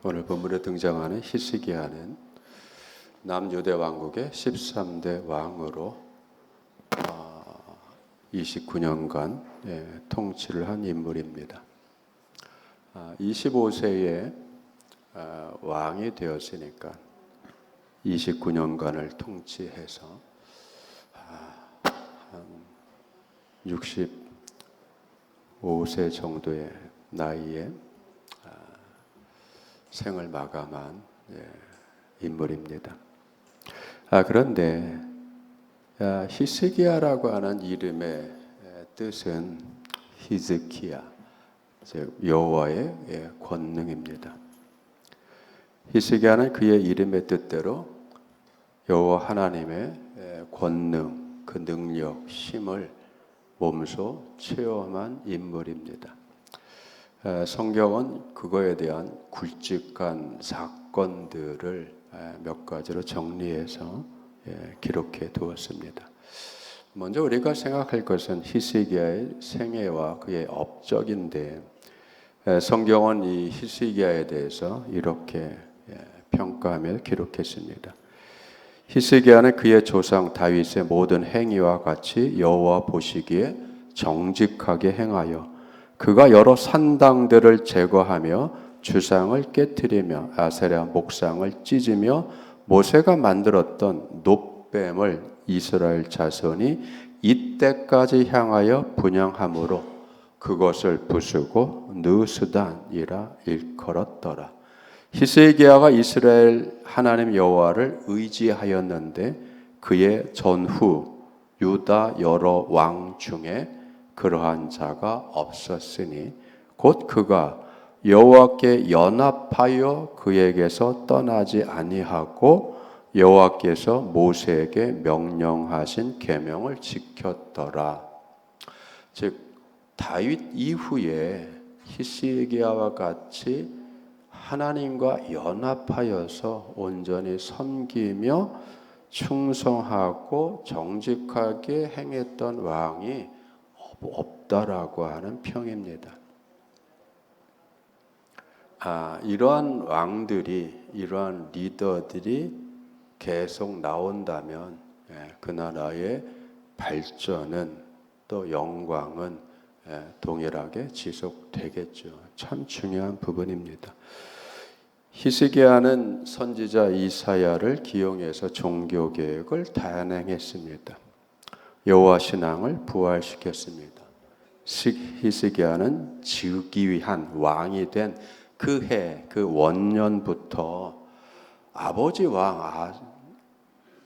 오늘 본문에 등장하는 히스기야는 남유대 왕국의 13대 왕으로 29년간 통치를 한 인물입니다. 25세에 왕이 되었으니까 29년간을 통치해서 한 65세 정도의 나이에 생을 마감한 인물입니다. 그런데 히스기야라고 하는 이름의 뜻은 히즈키야, 즉 여호와의 권능입니다. 히스기야는 그의 이름의 뜻대로 여호와 하나님의 권능, 그 능력, 힘을 몸소 체험한 인물입니다. 성경은 그거에 대한 굵직한 사건들을 몇 가지로 정리해서 기록해 두었습니다. 먼저 우리가 생각할 것은 히스기야의 생애와 그의 업적인데, 성경은 이 히스기야에 대해서 이렇게 평가하며 기록했습니다. 히스기야는 그의 조상 다윗의 모든 행위와 같이 여호와 보시기에 정직하게 행하여 그가 여러 산당들을 제거하며 주상을 깨뜨리며 아세라 목상을 찢으며 모세가 만들었던 놋뱀을 이스라엘 자손이 이때까지 향하여 분향함으로 그것을 부수고 느스단이라 일컬었더라. 히스기야가 이스라엘 하나님 여호와를 의지하였는데 그의 전후 유다 여러 왕 중에 그러한 자가 없었으니 곧 그가 여호와께 연합하여 그에게서 떠나지 아니하고 여호와께서 모세에게 명령하신 계명을 지켰더라. 즉 다윗 이후에 히스기야와 같이 하나님과 연합하여서 온전히 섬기며 충성하고 정직하게 행했던 왕이 없다라고 하는 평입니다. 이러한 왕들이, 이러한 리더들이 계속 나온다면 그 나라의 발전은 또 영광은 동일하게 지속되겠죠. 참 중요한 부분입니다. 히스기야는 선지자 이사야를 기용해서 종교 개혁을 단행했습니다. 여호와 신앙을 부활시켰습니다. 히스기야는 즉위한 왕이 된 그 해, 그 원년부터 아버지 왕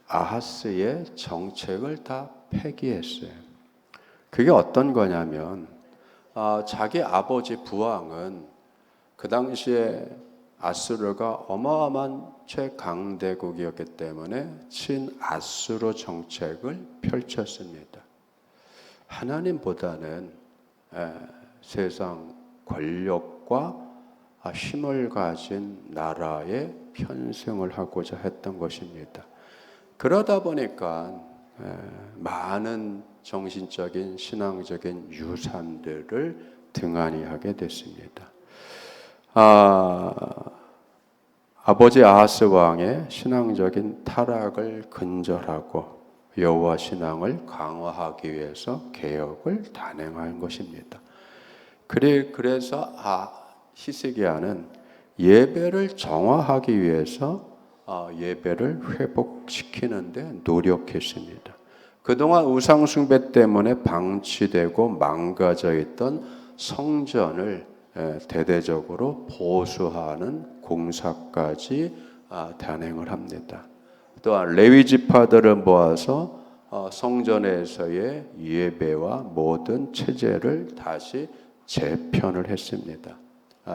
아하스의 정책을 다 폐기했어요. 그게 어떤 거냐면 자기 아버지 부왕은 그 당시에 아수르가 어마어마한 최강대국이었기 때문에 친아수르 정책을 펼쳤습니다. 하나님보다는 세상 권력과 힘을 가진 나라에 편승을 하고자 했던 것입니다. 그러다 보니까 많은 정신적인 신앙적인 유산들을 등한히 하게 됐습니다. 아버지 아하스 왕의 신앙적인 타락을 근절하고 여호와 신앙을 강화하기 위해서 개혁을 단행한 것입니다. 그래서 히스기야는 예배를 정화하기 위해서 예배를 회복시키는 데 노력했습니다. 그동안 우상숭배 때문에 방치되고 망가져 있던 성전을 대대적으로 보수하는 공사까지 단행을 합니다. 또한 레위 지파들을 모아서 성전에서의 예배와 모든 체제를 다시 재편을 했습니다.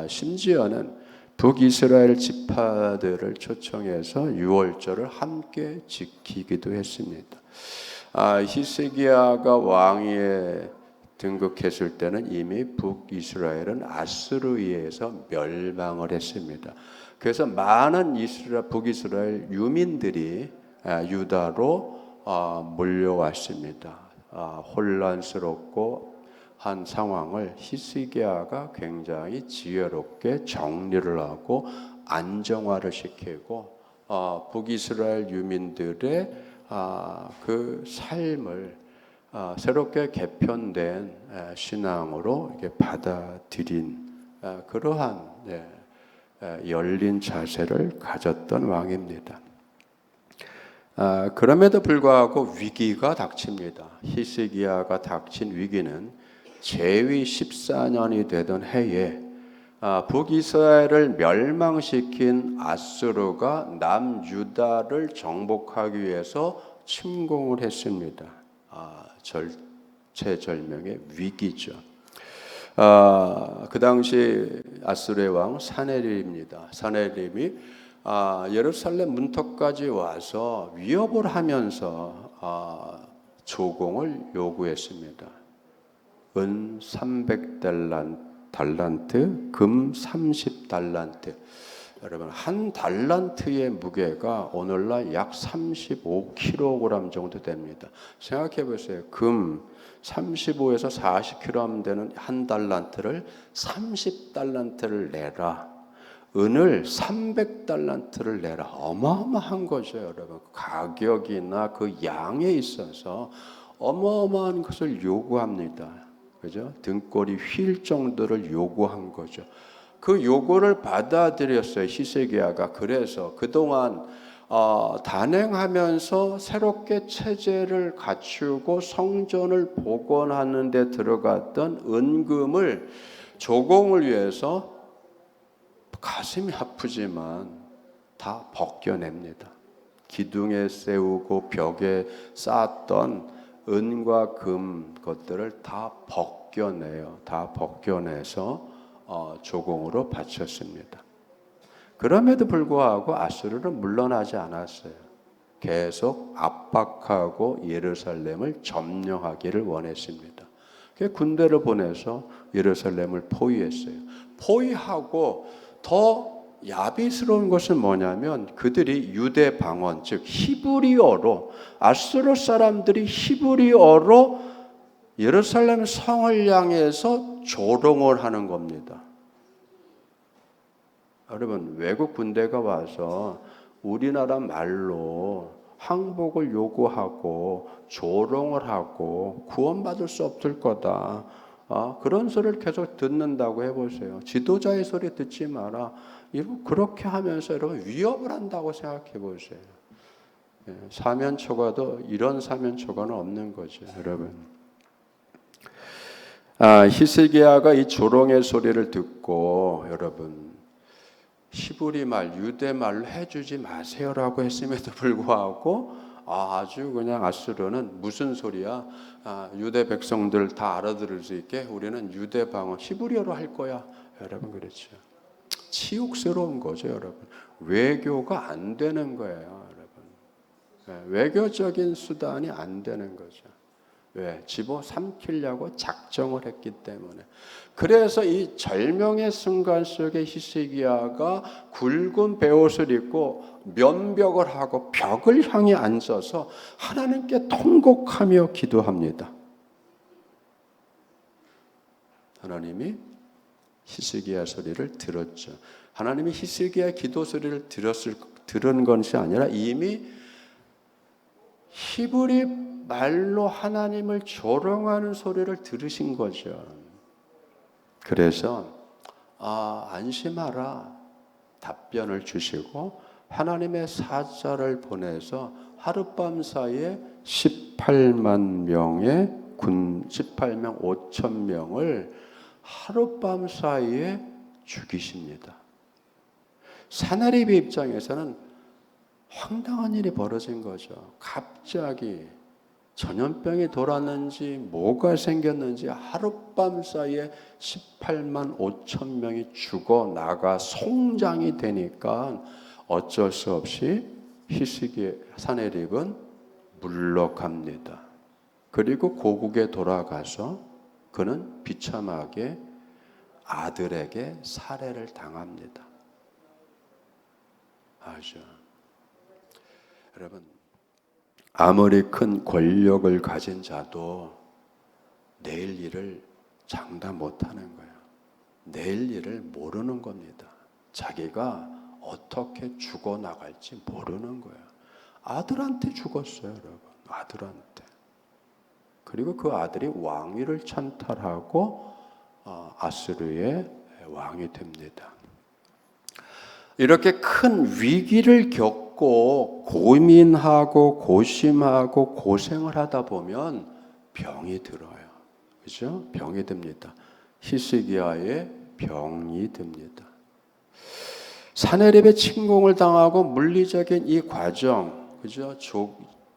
심지어는 북이스라엘 지파들을 초청해서 유월절을 함께 지키기도 했습니다. 히스기야가 왕위에 등극했을 때는 이미 북이스라엘은 아수르에 의해서 멸망을 했습니다. 그래서 많은 북이스라엘 유민들이 유다로 몰려왔습니다. 혼란스럽고 한 상황을 히스기야가 굉장히 지혜롭게 정리를 하고 안정화를 시키고 북이스라엘 유민들의 그 삶을 새롭게 개편된 신앙으로 이렇게 받아들인 그러한 열린 자세를 가졌던 왕입니다. 그럼에도 불구하고 위기가 닥칩니다. 히스기야가 닥친 위기는 제위 14년이 되던 해에 북이스라엘을 멸망시킨 아수르가 남유다를 정복하기 위해서 침공을 했습니다. 절체절명의 위기죠. 그 당시 아수르의 왕 사네립입니다. 사네립이 예루살렘 문턱까지 와서 위협을 하면서 조공을 요구했습니다. 은 300달란트, 금 30달란트. 여러분, 한 달란트의 무게가 오늘날 약 35kg 정도 됩니다. 생각해 보세요. 금 35에서 40kg 되는 한 달란트를 30달란트를 내라. 은을 300달란트를 내라. 어마어마한 거죠, 여러분. 가격이나 그 양에 있어서 어마어마한 것을 요구합니다. 그죠? 등골이 휠 정도를 요구한 거죠. 그 요구를 받아들였어요, 히스기야가. 그래서 그동안 단행하면서 새롭게 체제를 갖추고 성전을 복원하는 데 들어갔던 은금을 조공을 위해서 가슴이 아프지만 다 벗겨냅니다. 기둥에 세우고 벽에 쌓았던 은과 금 것들을 다 벗겨내요. 다 벗겨내서 조공으로 바쳤습니다. 그럼에도 불구하고 아수르는 물러나지 않았어요. 계속 압박하고 예루살렘을 점령하기를 원했습니다. 군대를 보내서 예루살렘을 포위했어요. 포위하고 더 야비스러운 것은 뭐냐면 그들이 유대 방언, 즉 히브리어로, 아수르 사람들이 히브리어로 예루살렘 성을 향해서 조롱을 하는 겁니다. 여러분, 외국 군대가 와서 우리나라 말로 항복을 요구하고 조롱을 하고 구원받을 수 없을 거다. 그런 소리를 계속 듣는다고 해보세요. 지도자의 소리 듣지 마라. 그렇게 하면서 여러분 위협을 한다고 생각해 보세요. 사면초가도 이런 사면초가는 없는 거죠, 여러분. 히스기야가 이 조롱의 소리를 듣고 여러분 히브리 말, 유대 말로 해주지 마세요라고 했음에도 불구하고 아주 그냥 아수르는 무슨 소리야? 유대 백성들 다 알아들을 수 있게 우리는 유대 방언 히브리어로 할 거야. 여러분 그렇죠. 치욕스러운 거죠, 여러분. 외교가 안 되는 거예요, 여러분. 외교적인 수단이 안 되는 거죠. 왜? 집어삼키려고 작정을 했기 때문에. 그래서 이 절명의 순간 속에 히스기야가 굵은 베옷을 입고 면벽을 하고 벽을 향해 앉아서 하나님께 통곡하며 기도합니다. 하나님이 히스기야 소리를 들었죠. 하나님이 히스기야 기도 소리를 들은 것이 아니라 이미 히브리 말로 하나님을 조롱하는 소리를 들으신 거죠. 그래서 안심하라 답변을 주시고 하나님의 사자를 보내서 하룻밤 사이에 18만 5천 명을 하룻밤 사이에 죽이십니다. 사나립의 입장에서는 황당한 일이 벌어진 거죠. 갑자기 전염병이 돌았는지 뭐가 생겼는지 하룻밤 사이에 18만 5천 명이 죽어나가 송장이 되니까 어쩔 수 없이 히스기야 사네립은 물러갑니다. 그리고 고국에 돌아가서 그는 비참하게 아들에게 살해를 당합니다. 아시죠? 여러분, 아무리 큰 권력을 가진 자도 내일 일을 장담 못하는 거예요. 내일 일을 모르는 겁니다. 자기가 어떻게 죽어나갈지 모르는 거예요. 아들한테 죽었어요, 여러분. 아들한테. 그리고 그 아들이 왕위를 찬탈하고 아수르의 왕이 됩니다. 이렇게 큰 위기를 겪고 고민하고 고심하고 고생을 하다 보면 병이 들어요. 그죠? 병이 듭니다. 히스기야의 병이 듭니다. 사내립의 침공을 당하고 물리적인 이 과정, 그죠?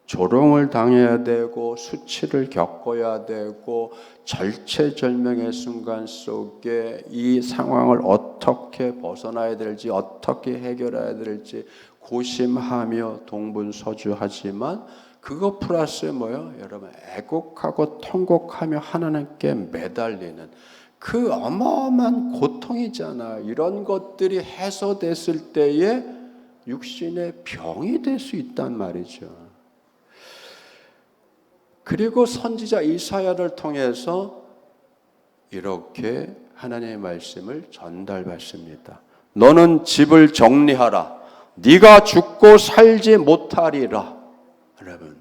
조롱을 당해야 되고 수치를 겪어야 되고 절체절명의 순간 속에 이 상황을 어떻게 벗어나야 될지 어떻게 해결해야 될지 고심하며 동분서주하지만 그거 플러스 뭐요? 여러분 애곡하고 통곡하며 하나님께 매달리는 그 어마어마한 고통이잖아. 이런 것들이 해소됐을 때에 육신의 병이 될 수 있단 말이죠. 그리고 선지자 이사야를 통해서 이렇게 하나님의 말씀을 전달받습니다. 너는 집을 정리하라. 네가 죽고 살지 못하리라. 여러분,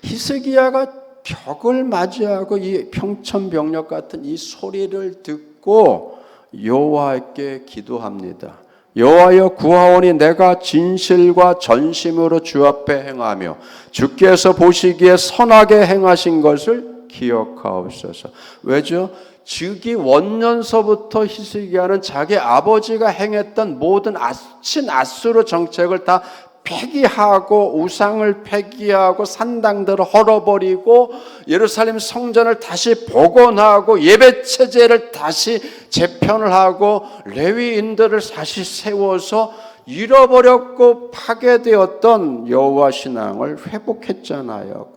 히스기야가 벽을 맞이하고 이 평천병력 같은 이 소리를 듣고 여호와께 기도합니다. 여호와여 구하오니 내가 진실과 전심으로 주 앞에 행하며 주께서 보시기에 선하게 행하신 것을 기억하옵소서. 왜죠? 즉위 원년서부터 히스기야는 자기 아버지가 행했던 모든 친아수르 정책을 다 폐기하고 우상을 폐기하고 산당들을 헐어버리고 예루살렘 성전을 다시 복원하고 예배체제를 다시 재편을 하고 레위인들을 다시 세워서 잃어버렸고 파괴되었던 여호와 신앙을 회복했잖아요.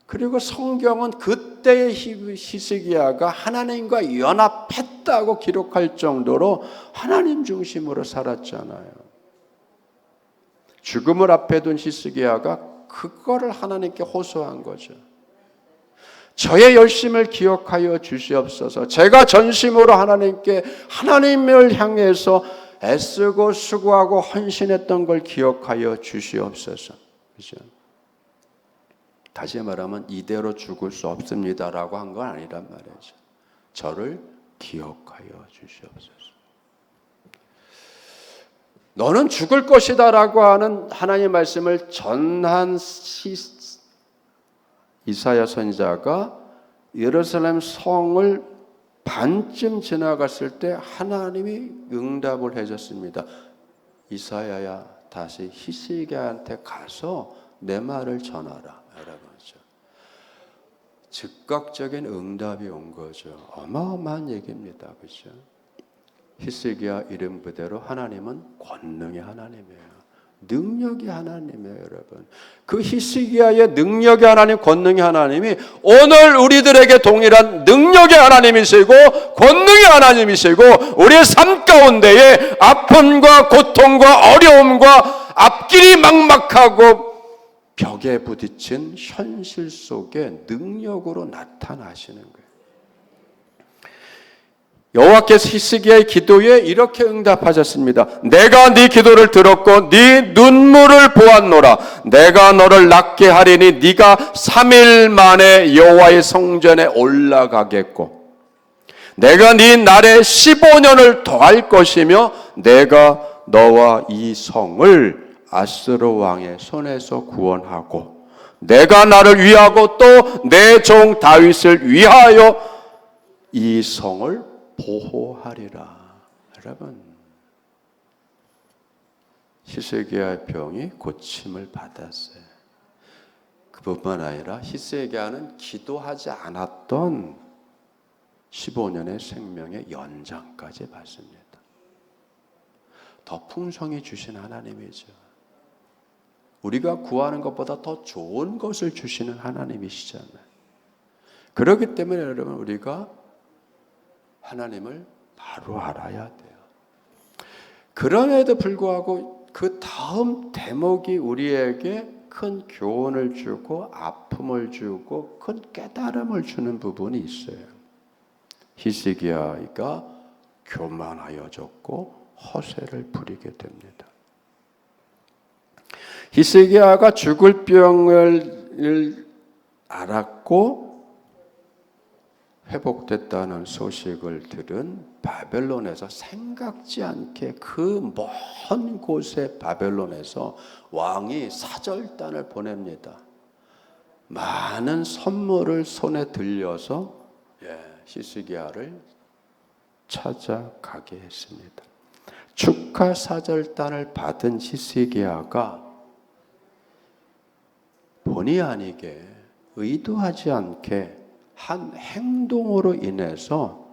그리고 성경은 그때의 히스기야가 하나님과 연합했다고 기록할 정도로 하나님 중심으로 살았잖아요. 죽음을 앞에 둔 히스기야가 그거를 하나님께 호소한 거죠. 저의 열심을 기억하여 주시옵소서. 제가 전심으로 하나님께 하나님을 향해서 애쓰고 수고하고 헌신했던 걸 기억하여 주시옵소서. 그죠? 다시 말하면 이대로 죽을 수 없습니다라고 한 건 아니란 말이죠. 저를 기억하여 주시옵소서. 너는 죽을 것이다 라고 하는 하나님의 말씀을 전한 이사야 선지자가 예루살렘 성을 반쯤 지나갔을 때 하나님이 응답을 해줬습니다. 이사야야 다시 히스기야한테 가서 내 말을 전하라. 여러분죠. 즉각적인 응답이 온 거죠. 어마어마한 얘기입니다. 그렇죠? 히스기야 이름 그대로 하나님은 권능의 하나님이에요. 능력이 하나님이에요, 여러분. 그 히스기야의 능력의 하나님, 권능의 하나님이 오늘 우리들에게 동일한 능력의 하나님이시고 권능의 하나님이시고 우리의 삶 가운데에 아픔과 고통과 어려움과 앞길이 막막하고 벽에 부딪힌 현실 속에 능력으로 나타나시는 거예요. 여호와께서 히스기야의 기도에 이렇게 응답하셨습니다. 내가 네 기도를 들었고 네 눈물을 보았노라. 내가 너를 낫게 하리니 네가 3일 만에 여호와의 성전에 올라가겠고 내가 네 날에 15년을 더할 것이며 내가 너와 이 성을 아수르 왕의 손에서 구원하고 내가 나를 위하고 또 내 종 다윗을 위하여 이 성을 보호하리라. 여러분, 히스기야의 병이 고침을 받았어요. 그뿐만 아니라 히스기야는 기도하지 않았던 15년의 생명의 연장까지 받습니다. 더 풍성히 주신 하나님이죠. 우리가 구하는 것보다 더 좋은 것을 주시는 하나님이시잖아요. 그렇기 때문에 여러분 우리가 하나님을 바로 알아야 돼요. 그럼에도 불구하고 그 다음 대목이 우리에게 큰 교훈을 주고 아픔을 주고 큰 깨달음을 주는 부분이 있어요. 히스기야가 교만하여졌고 허세를 부리게 됩니다. 히스기야가 죽을 병을 알았고 회복됐다는 소식을 들은 바벨론에서 생각지 않게 그 먼 곳에 바벨론에서 왕이 사절단을 보냅니다. 많은 선물을 손에 들려서 히스기야를 찾아가게 했습니다. 축하 사절단을 받은 히스기야가 본의 아니게 의도하지 않게 한 행동으로 인해서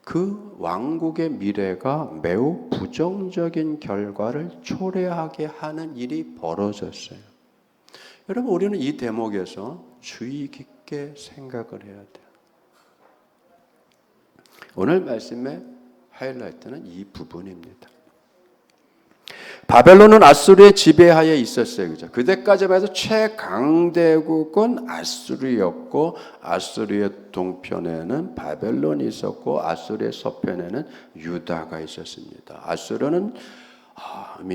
그 왕국의 미래가 매우 부정적인 결과를 초래하게 하는 일이 벌어졌어요. 여러분, 우리는 이 대목에서 주의 깊게 생각을 해야 돼요. 오늘 말씀의 하이라이트는 이 부분입니다. 바벨론은 아수르의 지배하에 있었어요. 그죠? 그때까지만 해도 최강대국은 아수르였고, 아수르의 동편에는 바벨론이 있었고, 아수르의 서편에는 유다가 있었습니다. 아수르는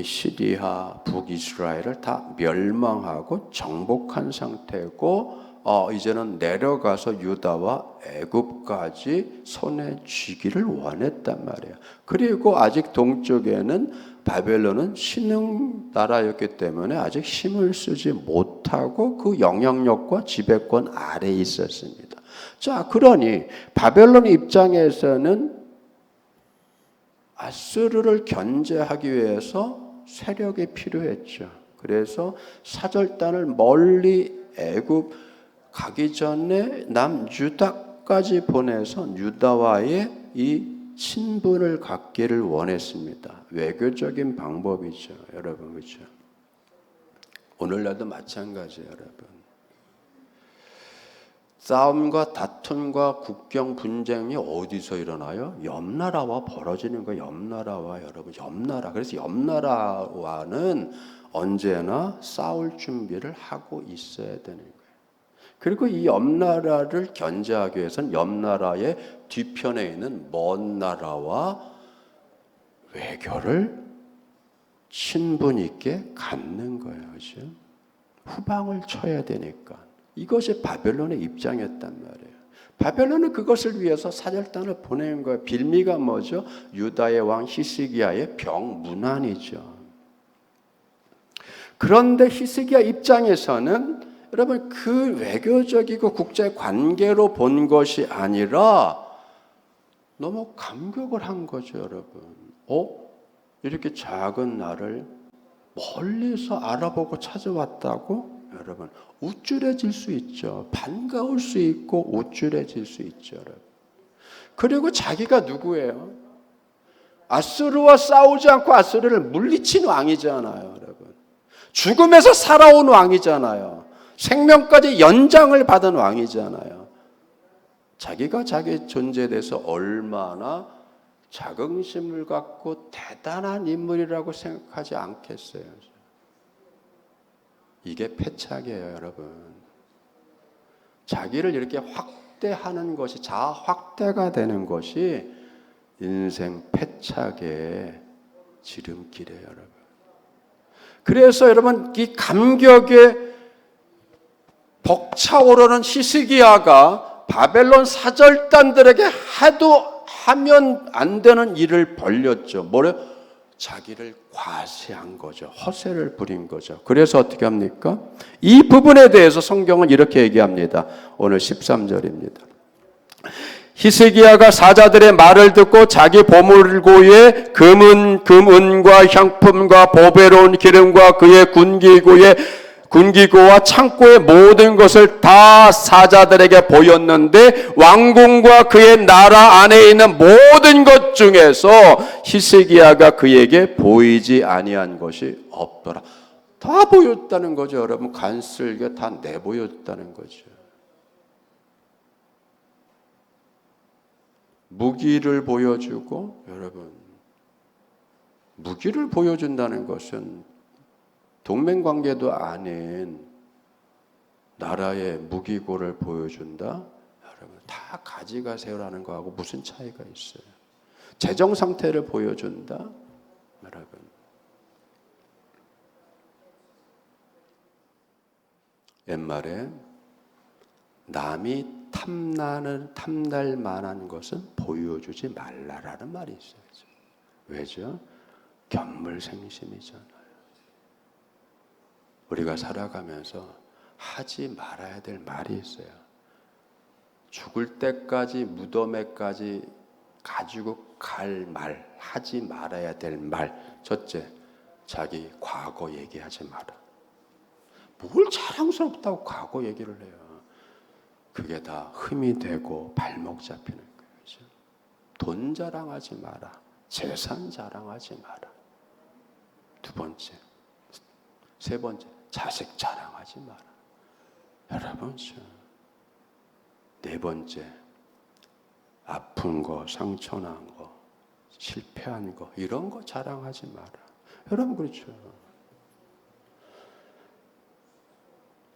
시리아, 북이스라엘을 다 멸망하고 정복한 상태고, 이제는 내려가서 유다와 애굽까지 손에 쥐기를 원했단 말이에요. 그리고 아직 동쪽에는 바벨론은 신흥 나라였기 때문에 아직 힘을 쓰지 못하고 그 영향력과 지배권 아래에 있었습니다. 자, 그러니 바벨론 입장에서는 아수르를 견제하기 위해서 세력이 필요했죠. 그래서 사절단을 멀리 애굽 가기 전에 남유다까지 보내서 유다와의 이 친분을 갖기를 원했습니다. 외교적인 방법이죠, 여러분. 그렇죠? 오늘날도 마찬가지예요, 여러분. 싸움과 다툼과 국경 분쟁이 어디서 일어나요? 옆나라와 벌어지는 거예요. 옆나라와 여러분, 옆나라. 그래서 옆나라와는 언제나 싸울 준비를 하고 있어야 되는 거예요. 그리고 이 옆나라를 견제하기 위해서는 옆나라의 뒤편에 있는 먼 나라와 외교를 친분 있게 갖는 거예요. 그렇죠? 후방을 쳐야 되니까. 이것이 바벨론의 입장이었단 말이에요. 바벨론은 그것을 위해서 사절단을 보낸 거예요. 빌미가 뭐죠? 유다의 왕 히스기야의 병문안이죠. 그런데 히스기야 입장에서는 여러분, 그 외교적이고 국제 관계로 본 것이 아니라 너무 감격을 한 거죠, 여러분. 이렇게 작은 나를 멀리서 알아보고 찾아왔다고? 여러분, 우쭐해질 수 있죠. 반가울 수 있고 우쭐해질 수 있죠, 여러분. 그리고 자기가 누구예요? 아수르와 싸우지 않고 아수르를 물리친 왕이잖아요, 여러분. 죽음에서 살아온 왕이잖아요. 생명까지 연장을 받은 왕이잖아요. 자기가 자기 존재에 대해서 얼마나 자긍심을 갖고 대단한 인물이라고 생각하지 않겠어요. 이게 패착이에요, 여러분. 자기를 이렇게 확대하는 것이, 자아 확대가 되는 것이 인생 패착의 지름길이에요, 여러분. 그래서 여러분, 이 감격에 벅차오르는 히스기야가 바벨론 사절단들에게 하도 하면 안 되는 일을 벌렸죠. 뭐래? 자기를 과시한 거죠. 허세를 부린 거죠. 그래서 어떻게 합니까? 이 부분에 대해서 성경은 이렇게 얘기합니다. 오늘 13절입니다. 히스기야가 사자들의 말을 듣고 자기 보물고에 금은과 향품과 보배로운 기름과 그의 군기고와 창고의 모든 것을 다 사자들에게 보였는데 왕궁과 그의 나라 안에 있는 모든 것 중에서 히스기야가 그에게 보이지 아니한 것이 없더라. 다 보였다는 거죠, 여러분. 간쓸게 다 내보였다는 거죠. 무기를 보여주고, 여러분, 무기를 보여준다는 것은 동맹관계도 아닌 나라의 무기고를 보여준다? 여러분, 다 가져가세요라는 거하고 무슨 차이가 있어요? 재정 상태를 보여준다? 여러분, 옛말에 남이 탐날 만한 것은 보여주지 말라라는 말이 있어요. 왜죠? 견물생심이잖아요. 우리가 살아가면서 하지 말아야 될 말이 있어요. 죽을 때까지 무덤에까지 가지고 갈 말, 하지 말아야 될 말. 첫째, 자기 과거 얘기하지 마라. 뭘 자랑스럽다고 과거 얘기를 해요. 그게 다 흠이 되고 발목 잡히는 거예요. 그렇죠? 돈 자랑하지 마라. 재산 자랑하지 마라. 두 번째, 세 번째, 자식 자랑하지 마라. 여러분, 네 번째, 아픈 거, 상처난 거, 실패한 거, 이런 거 자랑하지 마라. 여러분, 그렇죠?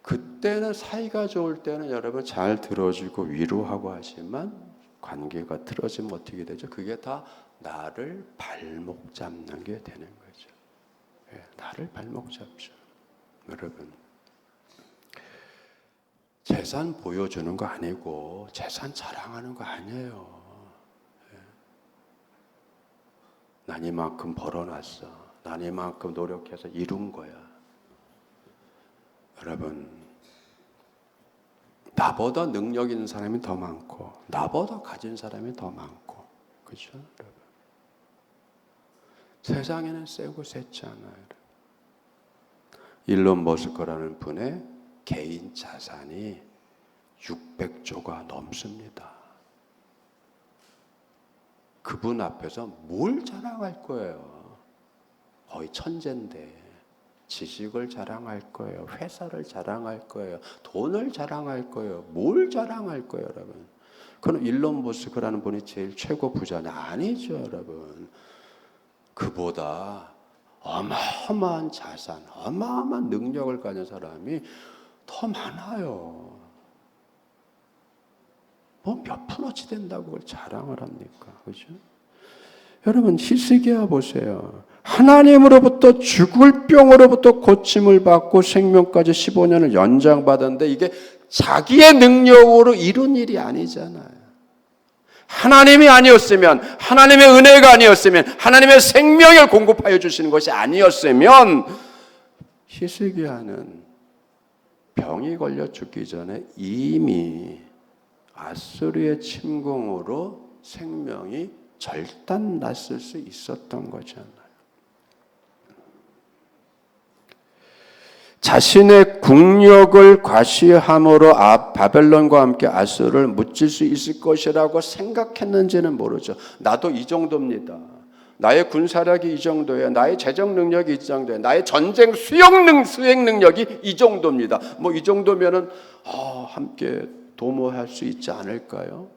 그때는 사이가 좋을 때는 여러분 잘 들어주고 위로하고 하지만 관계가 틀어지면 어떻게 되죠? 그게 다 나를 발목 잡는 게 되는 거죠. 네, 나를 발목 잡죠. 여러분, 재산 보여주는 거 아니고 재산 자랑하는 거 아니에요. 네. 난 이만큼 벌어놨어. 난 이만큼 노력해서 이룬 거야. 여러분, 나보다 능력 있는 사람이 더 많고 나보다 가진 사람이 더 많고, 그렇죠? 여러분, 세상에는 세고 셌지 않아요. 일론 머스크라는 분의 개인 자산이 600조가 넘습니다. 그분 앞에서 뭘 자랑할 거예요? 거의 천재인데 지식을 자랑할 거예요. 회사를 자랑할 거예요. 돈을 자랑할 거예요. 뭘 자랑할 거예요, 여러분? 그럼 일론 머스크라는 분이 제일 최고 부자냐? 아니죠, 여러분. 그보다 어마어마한 자산, 어마어마한 능력을 가진 사람이 더 많아요. 뭐 몇 푼어치 된다고 그걸 자랑을 합니까? 그죠? 여러분, 히스기야 보세요. 하나님으로부터 죽을 병으로부터 고침을 받고 생명까지 15년을 연장받았는데 이게 자기의 능력으로 이룬 일이 아니잖아요. 하나님이 아니었으면, 하나님의 은혜가 아니었으면, 하나님의 생명을 공급하여 주시는 것이 아니었으면 히스기야는 병이 걸려 죽기 전에 이미 아수르의 침공으로 생명이 절단 났을 수 있었던 거잖아요. 자신의 국력을 과시함으로 바벨론과 함께 아수르를 무찔 수 있을 것이라고 생각했는지는 모르죠. 나도 이 정도입니다. 나의 군사력이 이 정도예요. 나의 재정 능력이 이 정도예요. 나의 전쟁 수행 능력이 이 정도입니다. 뭐 이 정도면은 함께 도모할 수 있지 않을까요?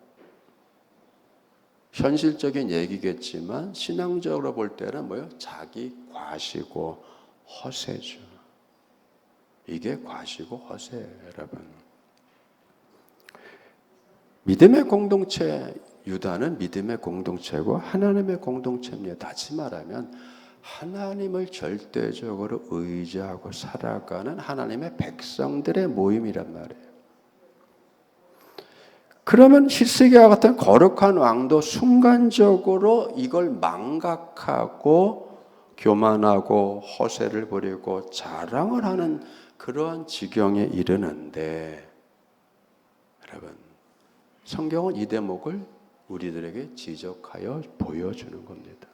현실적인 얘기겠지만 신앙적으로 볼 때는 뭐예요? 자기 과시고 허세죠. 이게 과시고 허세예요, 여러분. 믿음의 공동체, 유다는 믿음의 공동체고 하나님의 공동체입니다. 다시 말하면 하나님을 절대적으로 의지하고 살아가는 하나님의 백성들의 모임이란 말이에요. 그러면 히스기야 같은 거룩한 왕도 순간적으로 이걸 망각하고 교만하고 허세를 부리고 자랑을 하는 그러한 지경에 이르는데, 여러분, 성경은 이 대목을 우리들에게 지적하여 보여주는 겁니다.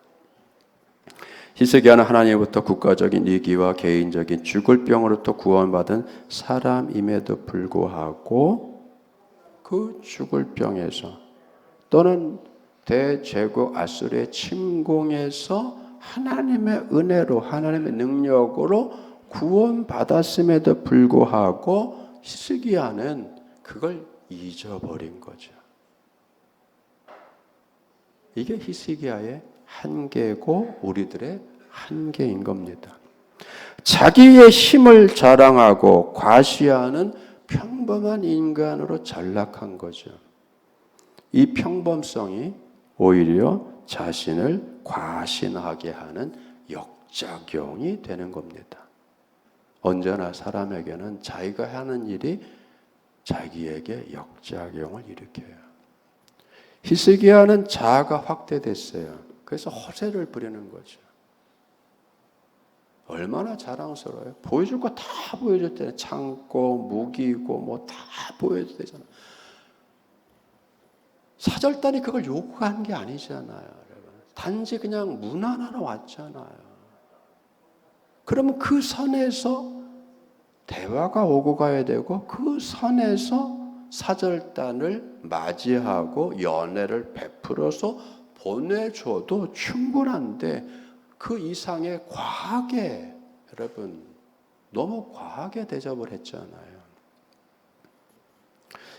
히스기야는 하나님으로부터 국가적인 이기와 개인적인 죽을 병으로부터 구원받은 사람임에도 불구하고 그 죽을 병에서 또는 대제국 아수르의 침공에서 하나님의 은혜로 하나님의 능력으로 구원받았음에도 불구하고 히스기야는 그걸 잊어버린 거죠. 이게 히스기야의 한계고 우리들의 한계인 겁니다. 자기의 힘을 자랑하고 과시하는 평범한 인간으로 전락한 거죠. 이 평범성이 오히려 자신을 과신하게 하는 역작용이 되는 겁니다. 언제나 사람에게는 자기가 하는 일이 자기에게 역작용을 일으켜요. 히스기야는 자아가 확대됐어요. 그래서 허세를 부리는 거죠. 얼마나 자랑스러워요. 보여줄 거 다 보여줬대요. 창고, 무기고 뭐 다 보여줘야 되잖아요. 사절단이 그걸 요구한 게 아니잖아요. 여러분. 단지 그냥 문안하러 왔잖아요. 그러면 그 선에서 대화가 오고 가야 되고 그 선에서 사절단을 맞이하고 연애를 베풀어서 보내줘도 충분한데 그 이상의 과하게 여러분 너무 과하게 대접을 했잖아요.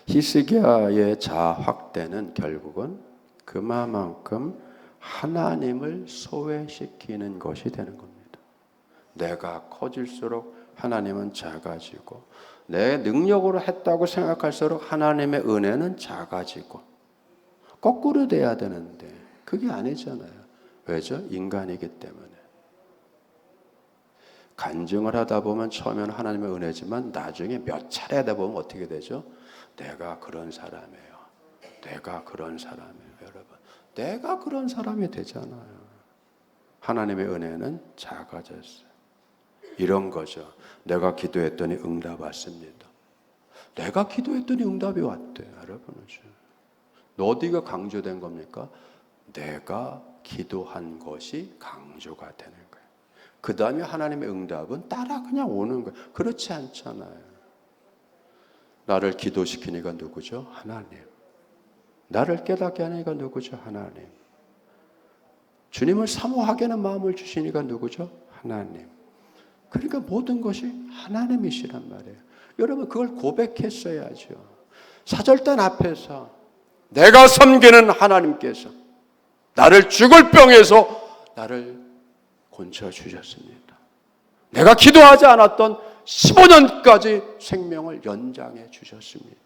히스기야의 자아 확대는 결국은 그만큼 하나님을 소외시키는 것이 되는 겁니다. 내가 커질수록 하나님은 작아지고 내 능력으로 했다고 생각할수록 하나님의 은혜는 작아지고 거꾸로 돼야 되는데 그게 아니잖아요. 왜죠? 인간이기 때문에. 간증을 하다 보면 처음에는 하나님의 은혜지만 나중에 몇 차례 하다 보면 어떻게 되죠? 내가 그런 사람이에요. 내가 그런 사람이에요. 여러분. 내가 그런 사람이 되잖아요. 하나님의 은혜는 작아졌어요. 이런 거죠. 내가 기도했더니 응답 왔습니다. 내가 기도했더니 응답이 왔대. 여러분. 어디가 강조된 겁니까? 내가 기도한 것이 강조가 되는 거예요. 그 다음에 하나님의 응답은 따라 그냥 오는 거예요. 그렇지 않잖아요. 나를 기도시키니까 누구죠? 하나님. 나를 깨닫게 하니까 누구죠? 하나님. 주님을 사모하게 하는 마음을 주시니까 누구죠? 하나님. 그러니까 모든 것이 하나님이시란 말이에요. 여러분 그걸 고백했어야죠. 사절단 앞에서 내가 섬기는 하나님께서 나를 죽을 병에서 나를 고쳐주셨습니다. 내가 기도하지 않았던 15년까지 생명을 연장해 주셨습니다.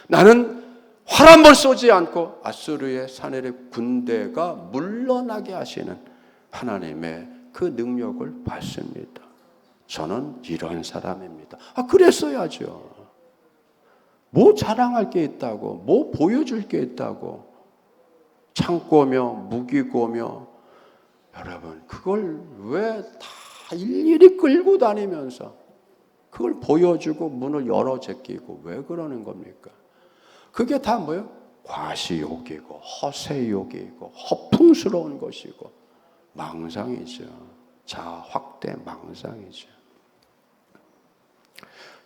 나는 활 한 번 쏘지 않고 아수르의 사내립 군대가 물러나게 하시는 하나님의 그 능력을 받습니다. 저는 이런 사람입니다. 그랬어야죠. 뭐 자랑할 게 있다고, 뭐 보여줄 게 있다고, 창고며 무기고며 여러분 그걸 왜 다 일일이 끌고 다니면서 그걸 보여주고 문을 열어 제끼고 왜 그러는 겁니까? 그게 다 뭐예요? 과시욕이고 허세욕이고 허풍스러운 것이고 망상이죠. 자아 확대 망상이죠.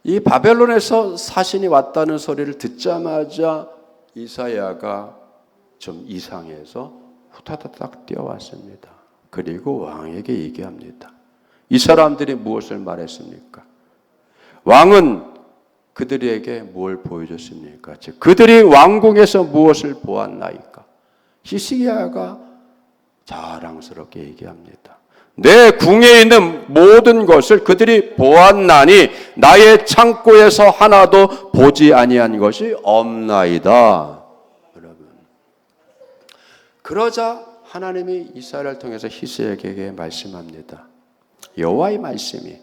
이 바벨론에서 사신이 왔다는 소리를 듣자마자 이사야가 좀 이상해서 후다다닥 뛰어왔습니다. 그리고 왕에게 얘기합니다. 이 사람들이 무엇을 말했습니까? 왕은 그들에게 뭘 보여줬습니까? 즉 그들이 왕궁에서 무엇을 보았나이까? 히스기야가 자랑스럽게 얘기합니다. 내 궁에 있는 모든 것을 그들이 보았나니 나의 창고에서 하나도 보지 아니한 것이 없나이다. 여러분, 그러자 하나님이 이사야를 통해서 히스기야에게 말씀합니다. 여호와의 말씀이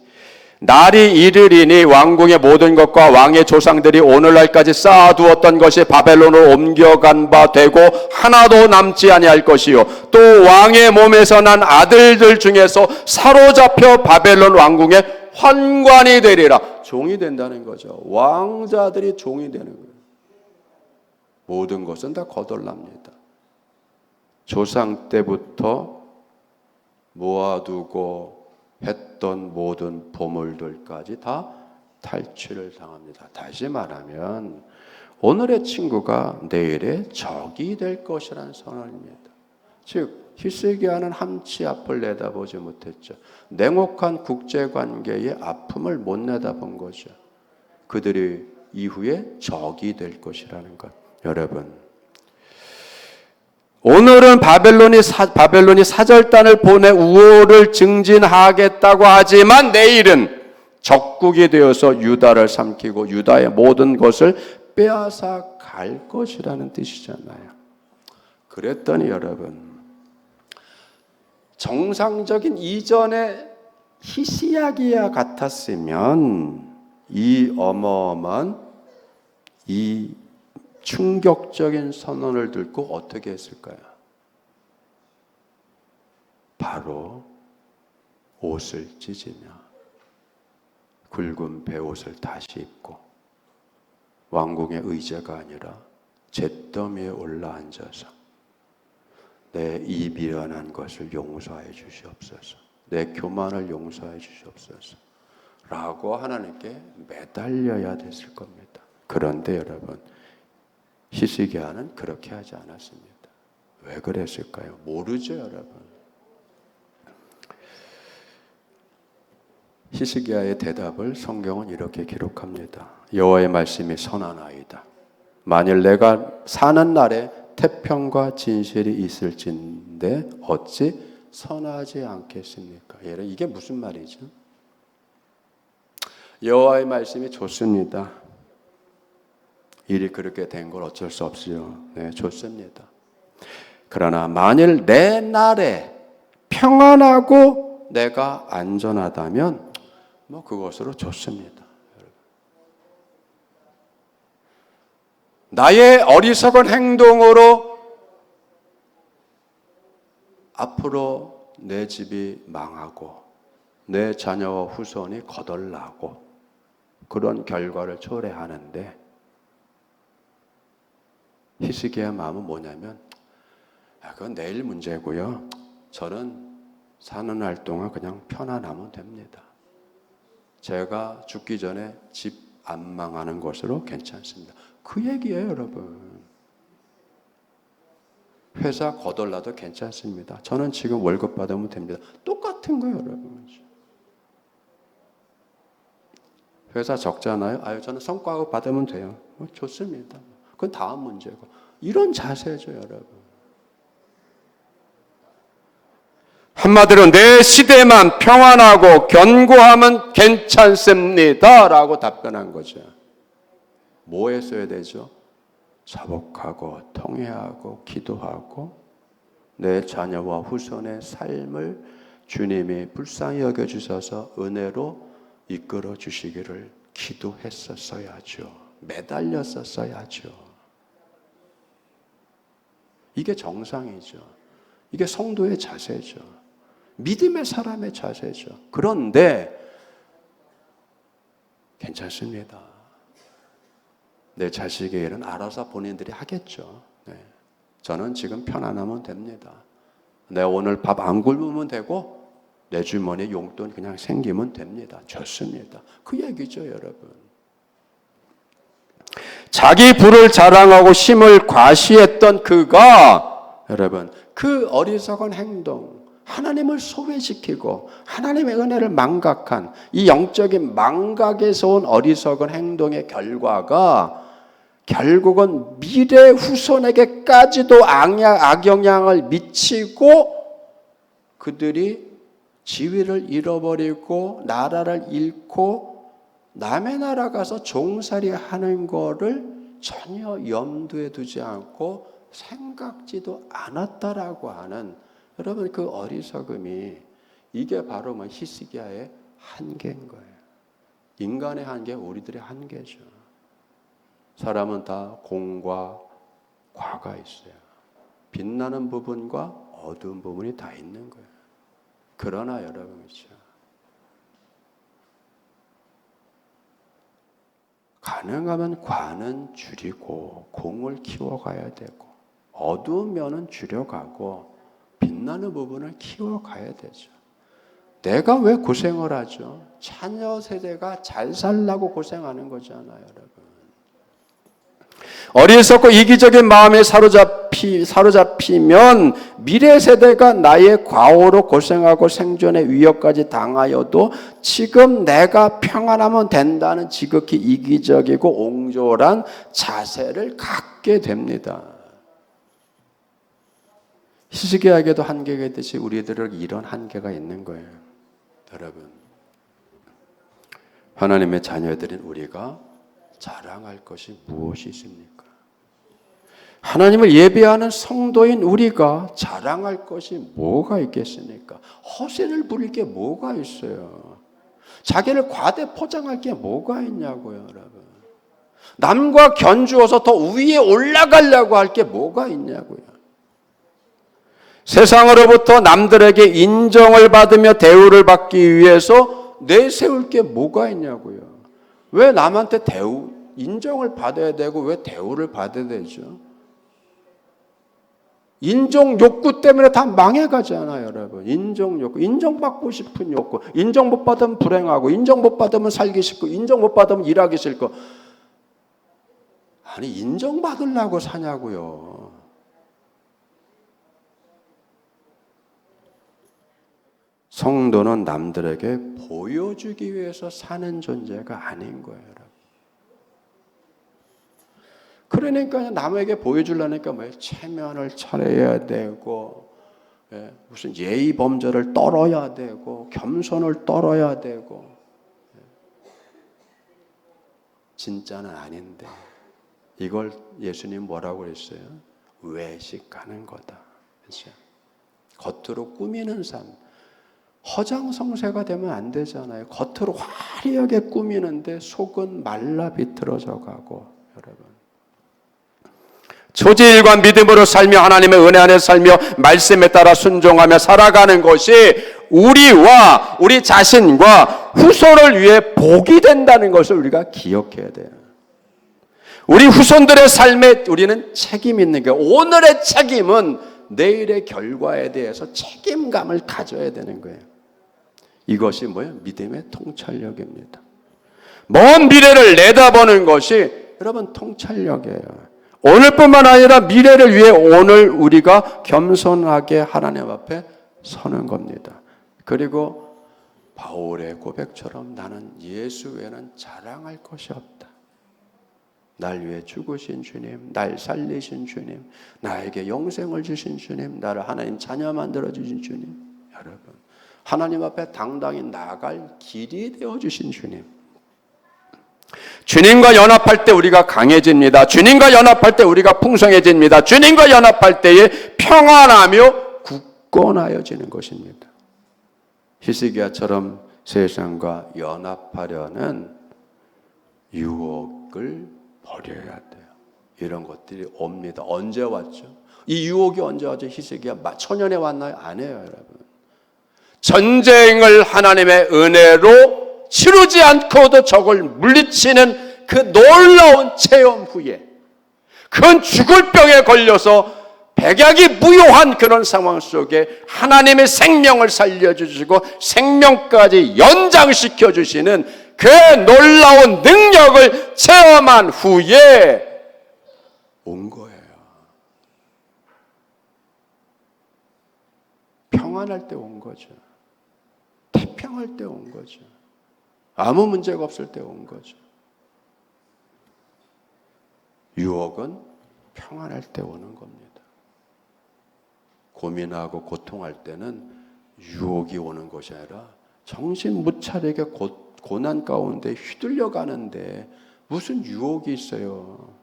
날이 이르리니 왕궁의 모든 것과 왕의 조상들이 오늘날까지 쌓아두었던 것이 바벨론으로 옮겨간 바 되고 하나도 남지 아니할 것이요 또 왕의 몸에서 난 아들들 중에서 사로잡혀 바벨론 왕궁의 환관이 되리라. 종이 된다는 거죠. 왕자들이 종이 되는 거예요. 모든 것은 다 거덜납니다. 조상 때부터 모아두고 했던 모든 보물들까지 다 탈취를 당합니다. 다시 말하면 오늘의 친구가 내일의 적이 될 것이라는 선언입니다. 즉 히스기야는 한치 앞을 내다보지 못했죠. 냉혹한 국제관계의 아픔을 못 내다본 거죠. 그들이 이후에 적이 될 것이라는 것. 여러분, 오늘은 바벨론이 사절단을 보내 우호를 증진하겠다고 하지만 내일은 적국이 되어서 유다를 삼키고 유다의 모든 것을 빼앗아 갈 것이라는 뜻이잖아요. 그랬더니 여러분, 정상적인 이전의 히스기야 같았으면 이 어마어마한 이 충격적인 선언을 듣고 어떻게 했을까요? 바로 옷을 찢으며 굵은 베옷을 다시 입고 왕궁의 의자가 아니라 잿더미에 올라앉아서 내 이 미련한 것을 용서해 주시옵소서, 내 교만을 용서해 주시옵소서 라고 하나님께 매달려야 됐을 겁니다. 그런데 여러분, 히스기야는 그렇게 하지 않았습니다. 왜 그랬을까요? 모르죠, 여러분. 히스기야의 대답을 성경은 이렇게 기록합니다. 여호와의 말씀이 선하나이다. 만일 내가 사는 날에 태평과 진실이 있을진데 어찌 선하지 않겠습니까? 이게 무슨 말이죠? 여호와의 말씀이 좋습니다. 일이 그렇게 된 걸 어쩔 수 없어요. 네, 좋습니다. 그러나 만일 내 날에 평안하고 내가 안전하다면 그것으로 좋습니다. 나의 어리석은 행동으로 앞으로 내 집이 망하고 내 자녀와 후손이 거덜나고 그런 결과를 초래하는데, 히스기야의 마음은 뭐냐면 그건 내일 문제고요. 저는 사는 날 동안 그냥 편안하면 됩니다. 제가 죽기 전에 집 안 망하는 것으로 괜찮습니다. 그 얘기예요, 여러분. 회사 거덜나도 괜찮습니다. 저는 지금 월급 받으면 됩니다. 똑같은 거예요, 여러분. 회사 적잖아요. 저는 성과급 받으면 돼요. 좋습니다. 그건 다음 문제고. 이런 자세죠, 여러분. 한마디로 내 시대만 평안하고 견고하면 괜찮습니다 라고 답변한 거죠. 뭐 했어야 되죠? 자복하고 통회하고 기도하고 내 자녀와 후손의 삶을 주님이 불쌍히 여겨주셔서 은혜로 이끌어 주시기를 기도했었어야죠. 매달렸었어야죠. 이게 정상이죠. 이게 성도의 자세죠. 믿음의 사람의 자세죠. 그런데 괜찮습니다. 내 자식의 일은 알아서 본인들이 하겠죠. 네. 저는 지금 편안하면 됩니다. 내가 오늘 밥 안 굶으면 되고 내 주머니에 용돈 그냥 생기면 됩니다. 좋습니다. 그 얘기죠, 여러분. 자기 부를 자랑하고 힘을 과시했던 그가, 여러분, 그 어리석은 행동, 하나님을 소외시키고 하나님의 은혜를 망각한 이 영적인 망각에서 온 어리석은 행동의 결과가 결국은 미래 후손에게까지도 악영향을 미치고 그들이 지위를 잃어버리고 나라를 잃고 남의 나라 가서 종살이 하는 거를 전혀 염두에 두지 않고 생각지도 않았다라고 하는, 여러분, 그 어리석음이, 이게 바로 히스기야의 한계인 거예요. 인간의 한계, 우리들의 한계죠. 사람은 다 공과 과가 있어요. 빛나는 부분과 어두운 부분이 다 있는 거예요. 그러나 여러분, 가능하면 과는 줄이고 공을 키워가야 되고 어두운 면은 줄여가고 빛나는 부분을 키워가야 되죠. 내가 왜 고생을 하죠? 자녀 세대가 잘 살라고 고생하는 거잖아요, 여러분. 어리석고 이기적인 마음에 사로잡히면 미래 세대가 나의 과오로 고생하고 생존의 위협까지 당하여도 지금 내가 평안하면 된다는 지극히 이기적이고 옹졸한 자세를 갖게 됩니다. 히스기야에게도 한계가 있듯이 우리들에게 이런 한계가 있는 거예요. 여러분, 하나님의 자녀들인 우리가 자랑할 것이 무엇이 있습니까? 하나님을 예배하는 성도인 우리가 자랑할 것이 뭐가 있겠습니까? 허세를 부릴 게 뭐가 있어요? 자기를 과대 포장할 게 뭐가 있냐고요, 여러분. 남과 견주어서 더 위에 올라가려고 할 게 뭐가 있냐고요. 세상으로부터 남들에게 인정을 받으며 대우를 받기 위해서 내세울 게 뭐가 있냐고요. 왜 남한테 인정을 받아야 되고 왜 대우를 받아야 되죠? 인정 욕구 때문에 다 망해가잖아요, 여러분. 인정 욕구, 인정받고 싶은 욕구, 인정 못 받으면 불행하고, 인정 못 받으면 살기 싫고, 인정 못 받으면 일하기 싫고. 아니, 인정받으려고 사냐고요. 성도는 남들에게 보여주기 위해서 사는 존재가 아닌 거예요, 여러분. 그러니까 남에게 보여주려니까 뭐 체면을 차려야 되고, 무슨 예의 범절을 떨어야 되고, 겸손을 떨어야 되고. 진짜는 아닌데 이걸 예수님 뭐라고 그랬어요? 외식하는 거다. 그렇죠? 겉으로 꾸미는 삶. 허장성세가 되면 안 되잖아요. 겉으로 화려하게 꾸미는데 속은 말라 비틀어져 가고, 여러분. 소질과 믿음으로 살며 하나님의 은혜 안에 살며 말씀에 따라 순종하며 살아가는 것이 우리와 우리 자신과 후손을 위해 복이 된다는 것을 우리가 기억해야 돼요. 우리 후손들의 삶에 우리는 책임 있는 게, 오늘의 책임은 내일의 결과에 대해서 책임감을 가져야 되는 거예요. 이것이 뭐예요? 믿음의 통찰력입니다. 먼 미래를 내다보는 것이 여러분 통찰력이에요. 오늘뿐만 아니라 미래를 위해 오늘 우리가 겸손하게 하나님 앞에 서는 겁니다. 그리고 바울의 고백처럼 나는 예수 외에는 자랑할 것이 없다. 날 위해 죽으신 주님, 날 살리신 주님, 나에게 영생을 주신 주님, 나를 하나님 자녀 만들어주신 주님, 여러분, 하나님 앞에 당당히 나아갈 길이 되어주신 주님. 주님과 연합할 때 우리가 강해집니다. 주님과 연합할 때 우리가 풍성해집니다. 주님과 연합할 때에 평안하며 굳건하여지는 것입니다. 히스기야처럼 세상과 연합하려는 유혹을 버려야 돼요. 이런 것들이 옵니다. 언제 왔죠? 이 유혹이 언제 왔죠? 히스기야 초년에 왔나요? 아니에요, 여러분. 전쟁을 하나님의 은혜로 치르지 않고도 적을 물리치는 그 놀라운 체험 후에, 그건 죽을 병에 걸려서 백약이 무효한 그런 상황 속에 하나님의 생명을 살려주시고 생명까지 연장시켜 주시는 그 놀라운 능력을 체험한 후에 온 거예요. 평안할 때 온 거죠. 태평할 때 온 거죠. 아무 문제가 없을 때 온 거죠. 유혹은 평안할 때 오는 겁니다. 고민하고 고통할 때는 유혹이 오는 것이 아니라 정신 못 차리게 고난 가운데 휘둘려 가는데 무슨 유혹이 있어요.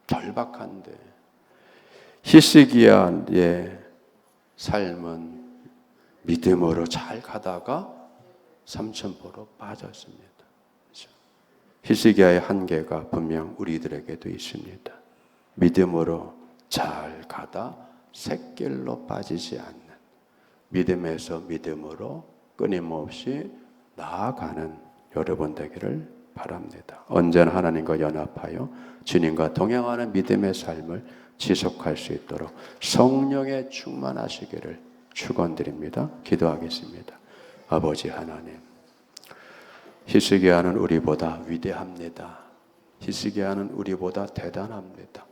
절박한데. 히스기야의 삶은 믿음으로 잘 가다가 삼천포로 빠졌습니다. 그렇죠? 히스기야의 한계가 분명 우리들에게도 있습니다. 믿음으로 잘 가다 샛길로 빠지지 않는, 믿음에서 믿음으로 끊임없이 나아가는 여러분 되기를 바랍니다. 언제나 하나님과 연합하여 주님과 동행하는 믿음의 삶을 지속할 수 있도록 성령의 충만하시기를 축원드립니다. 기도하겠습니다. 아버지 하나님, 히스기야는 우리보다 위대합니다. 히스기야는 우리보다 대단합니다.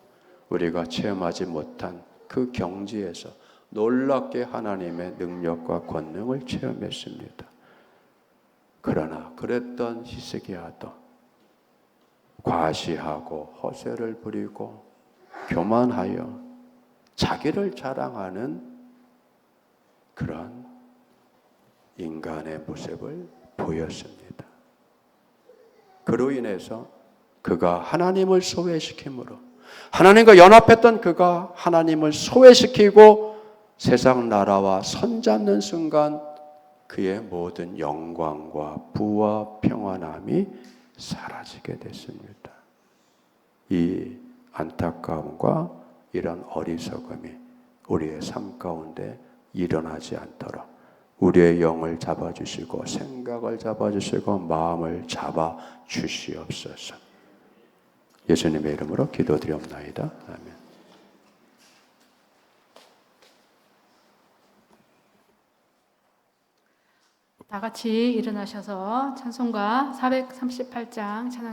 우리가 체험하지 못한 그 경지에서 놀랍게 하나님의 능력과 권능을 체험했습니다. 그러나 그랬던 히스기야도 과시하고 허세를 부리고 교만하여 자기를 자랑하는 그런 인간의 모습을 보였습니다. 그로 인해서 그가 하나님을 소외시킴으로 하나님과 연합했던 그가 하나님을 소외시키고 세상 나라와 손잡는 순간 그의 모든 영광과 부와 평안함이 사라지게 됐습니다. 이 안타까움과 이런 어리석음이 우리의 삶 가운데 일어나지 않도록 우리의 영을 잡아주시고 생각을 잡아주시고 마음을 잡아주시옵소서. 예수님의 이름으로 기도드리옵나이다. 아멘. 다 같이 일어나셔서 찬송가 438장 찬양